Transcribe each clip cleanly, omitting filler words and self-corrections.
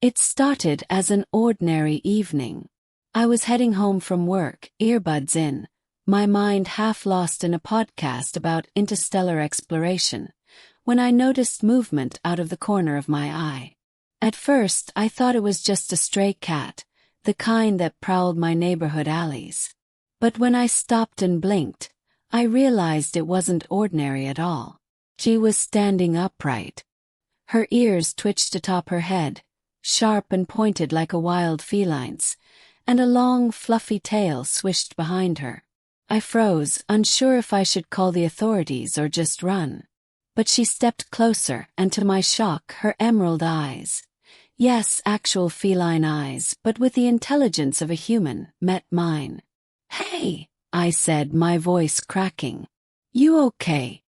It started as an ordinary evening. I was heading home from work, earbuds in, my mind half lost in a podcast about interstellar exploration, when I noticed movement out of the corner of my eye. At first, I thought it was just a stray cat, the kind that prowled my neighborhood alleys. But when I stopped and blinked, I realized it wasn't ordinary at all. She was standing upright. Her ears twitched atop her head, sharp and pointed like a wild feline's, and a long, fluffy tail swished behind her. I froze, unsure if I should call the authorities or just run. But she stepped closer, and to my shock, her emerald eyes, yes, actual feline eyes, but with the intelligence of a human, met mine. "Hey," I said, my voice cracking. "You okay?"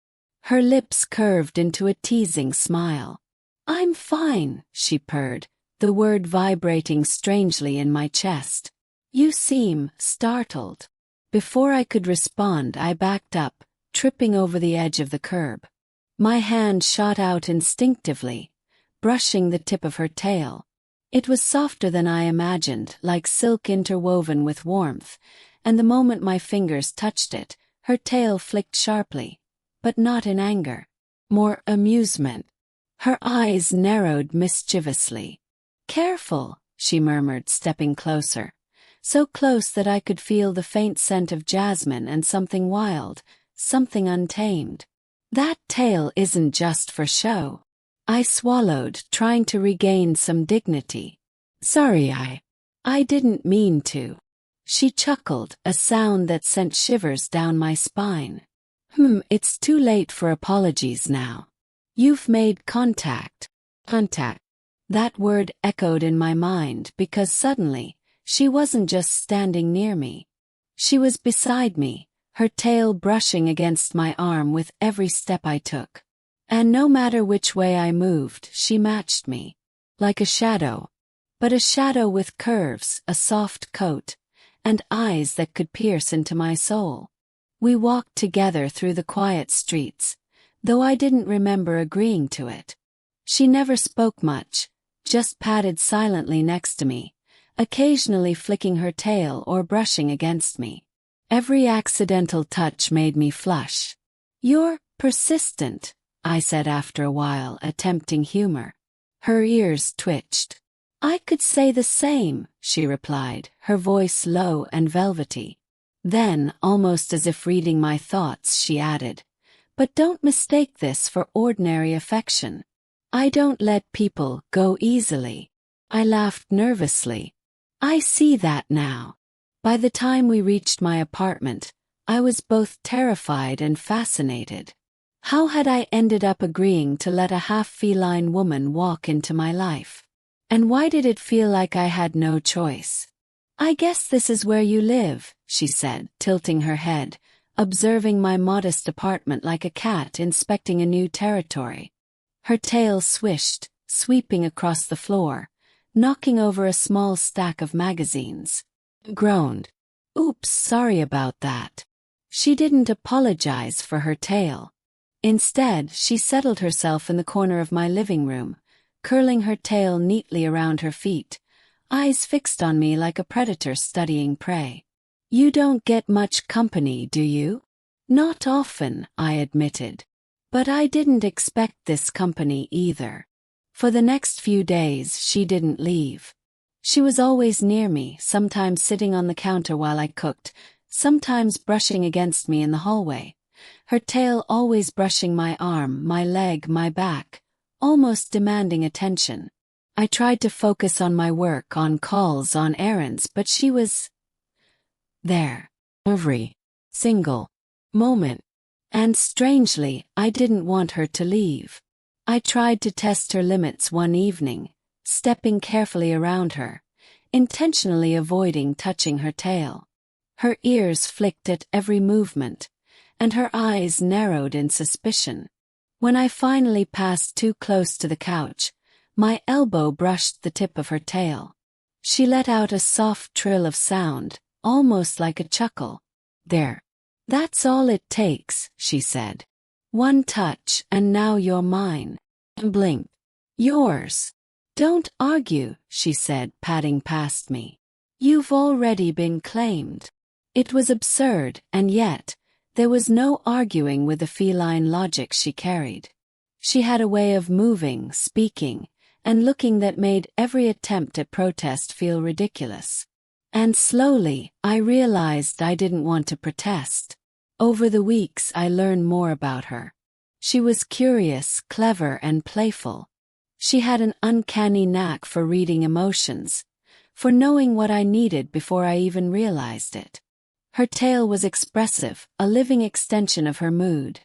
Her lips curved into a teasing smile. "I'm fine," she purred, the word vibrating strangely in my chest. "You seem startled." Before I could respond, I backed up, tripping over the edge of the curb. My hand shot out instinctively, brushing the tip of her tail. It was softer than I imagined, like silk interwoven with warmth, and the moment my fingers touched it, her tail flicked sharply, but not in anger. More amusement. Her eyes narrowed mischievously. "Careful," she murmured, stepping closer. So close that I could feel the faint scent of jasmine and something wild, something untamed. "That tail isn't just for show." I swallowed, trying to regain some dignity. "Sorry, I didn't mean to." She chuckled, a sound that sent shivers down my spine. It's too late for apologies now. You've made contact." Contact. That word echoed in my mind because suddenly, she wasn't just standing near me. She was beside me, her tail brushing against my arm with every step I took. And no matter which way I moved, she matched me. Like a shadow. But a shadow with curves, a soft coat, and eyes that could pierce into my soul. We walked together through the quiet streets, though I didn't remember agreeing to it. She never spoke much, just padded silently next to me, occasionally flicking her tail or brushing against me. Every accidental touch made me flush. "You're persistent," I said after a while, attempting humor. Her ears twitched. "I could say the same," she replied, her voice low and velvety. Then, almost as if reading my thoughts, she added, "But don't mistake this for ordinary affection. I don't let people go easily." I laughed nervously. "I see that now." By the time we reached my apartment, I was both terrified and fascinated. How had I ended up agreeing to let a half-feline woman walk into my life? And why did it feel like I had no choice? "I guess this is where you live," she said, tilting her head, observing my modest apartment like a cat inspecting a new territory. Her tail swished, sweeping across the floor, knocking over a small stack of magazines. Groaned. "Oops, sorry about that." She didn't apologize for her tail. Instead, she settled herself in the corner of my living room, curling her tail neatly around her feet, eyes fixed on me like a predator studying prey. "You don't get much company, do you?" "Not often," I admitted. But I didn't expect this company either. For the next few days, she didn't leave. She was always near me, sometimes sitting on the counter while I cooked, sometimes brushing against me in the hallway. Her tail always brushing my arm, my leg, my back, almost demanding attention. I tried to focus on my work, on calls, on errands, but she was there. Every single moment. And strangely, I didn't want her to leave. I tried to test her limits one evening, stepping carefully around her, intentionally avoiding touching her tail. Her ears flicked at every movement, and her eyes narrowed in suspicion. When I finally passed too close to the couch, my elbow brushed the tip of her tail. She let out a soft trill of sound, almost like a chuckle. "There. That's all it takes," she said. "One touch, and now you're mine." Blink. "Yours." "Don't argue," she said, patting past me. "You've already been claimed." It was absurd, and yet, there was no arguing with the feline logic she carried. She had a way of moving, speaking, and looking that made every attempt at protest feel ridiculous. And slowly, I realized I didn't want to protest. Over the weeks, I learned more about her. She was curious, clever, and playful. She had an uncanny knack for reading emotions, for knowing what I needed before I even realized it. Her tail was expressive, a living extension of her mood.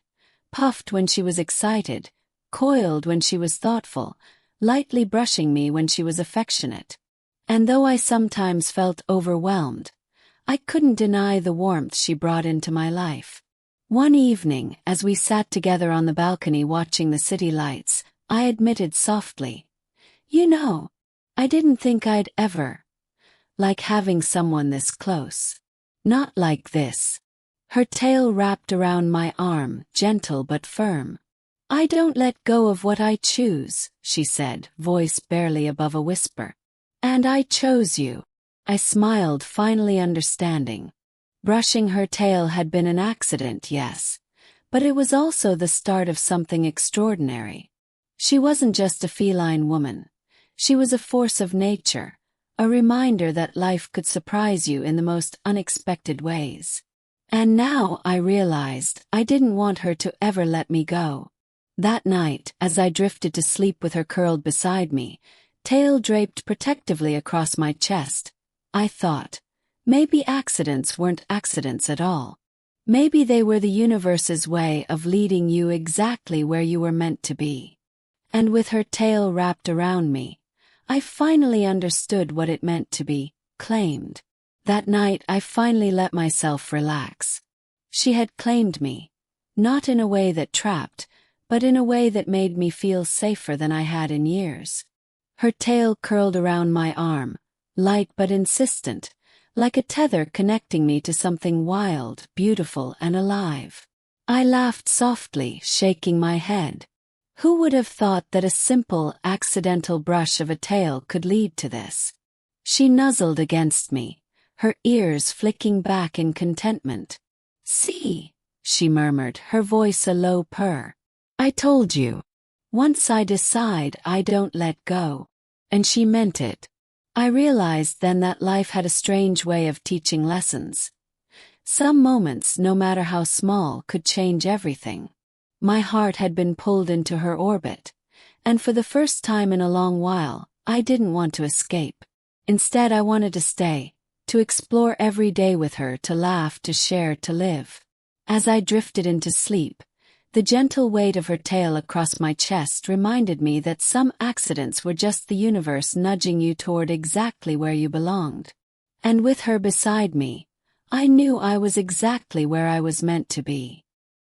Puffed when she was excited, coiled when she was thoughtful, lightly brushing me when she was affectionate. And though I sometimes felt overwhelmed, I couldn't deny the warmth she brought into my life. One evening, as we sat together on the balcony watching the city lights, I admitted softly, "You know, I didn't think I'd ever like having someone this close. Not like this." Her tail wrapped around my arm, gentle but firm. "I don't let go of what I choose," she said, voice barely above a whisper. "And I chose you." I smiled, finally understanding. Brushing her tail had been an accident, yes, but it was also the start of something extraordinary. She wasn't just a feline woman. She was a force of nature, a reminder that life could surprise you in the most unexpected ways. And now I realized I didn't want her to ever let me go. That night, as I drifted to sleep with her curled beside me, tail draped protectively across my chest, I thought, maybe accidents weren't accidents at all. Maybe they were the universe's way of leading you exactly where you were meant to be. And with her tail wrapped around me, I finally understood what it meant to be claimed. That night I finally let myself relax. She had claimed me, not in a way that trapped, but in a way that made me feel safer than I had in years. Her tail curled around my arm, light but insistent, like a tether connecting me to something wild, beautiful, and alive. I laughed softly, shaking my head. Who would have thought that a simple, accidental brush of a tail could lead to this? She nuzzled against me, her ears flicking back in contentment. "See," she murmured, her voice a low purr. "I told you. Once I decide, I don't let go." And she meant it. I realized then that life had a strange way of teaching lessons. Some moments, no matter how small, could change everything. My heart had been pulled into her orbit, and for the first time in a long while, I didn't want to escape. Instead, I wanted to stay, to explore every day with her, to laugh, to share, to live. As I drifted into sleep, the gentle weight of her tail across my chest reminded me that some accidents were just the universe nudging you toward exactly where you belonged. And with her beside me, I knew I was exactly where I was meant to be.